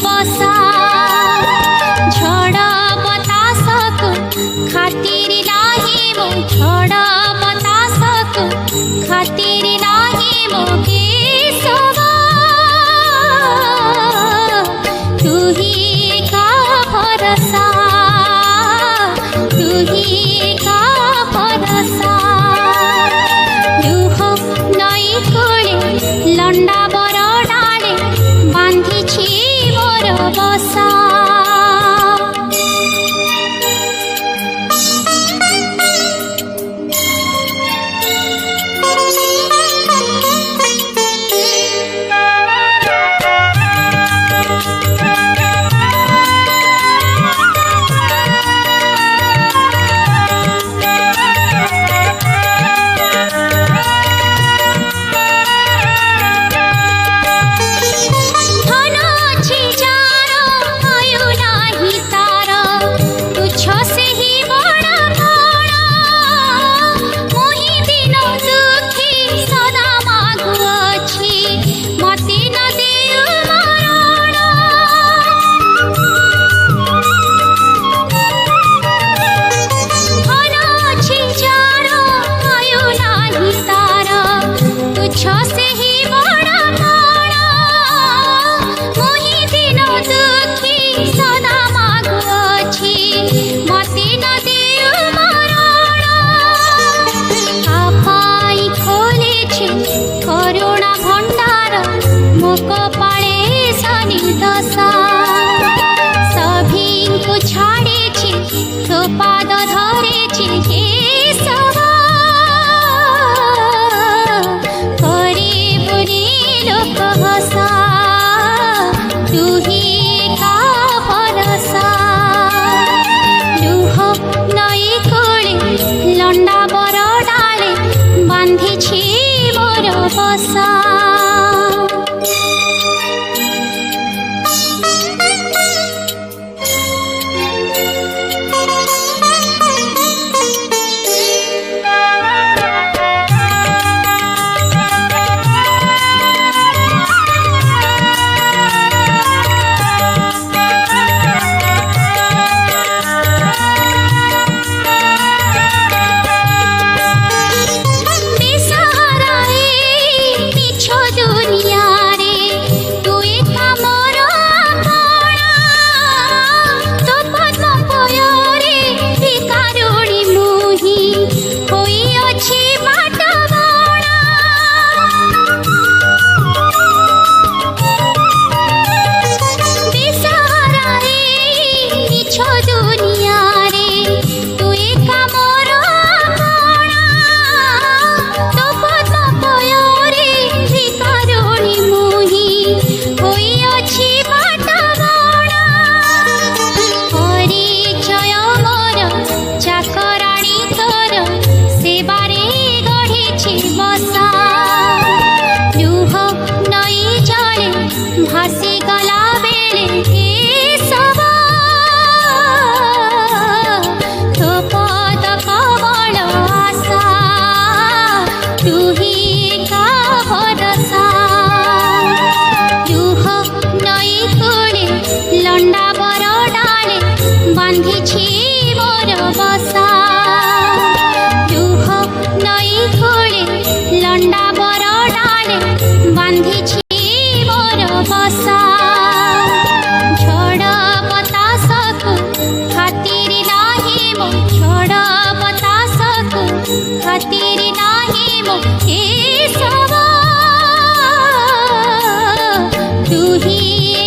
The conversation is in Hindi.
बसा झड़ बतास को खातिर नाही मो झड़ बतास को खातिर नाही मो केशवा तू ही का भरोसा तू ही का भरोसा लुह नई कोले लंडा बर डाले बांधी मोर बसा पाद धरे केशवा करे बुरी लोक हसा तू ही का भरोसा लुह नई कोले लंडा बर डाले बांधी मोर बसा भासी गला बेले केशवा तो पद कवल आशा तू ही का भरोसा लुह नई कोले लंडा बर डाले बांधी मोर बसा लुह नई कोले लंडा बर डाले बांधी बसा झड़ बतास को खातिर नाही मो झड़ बतास को खातिर नाही मो केशवा तू ही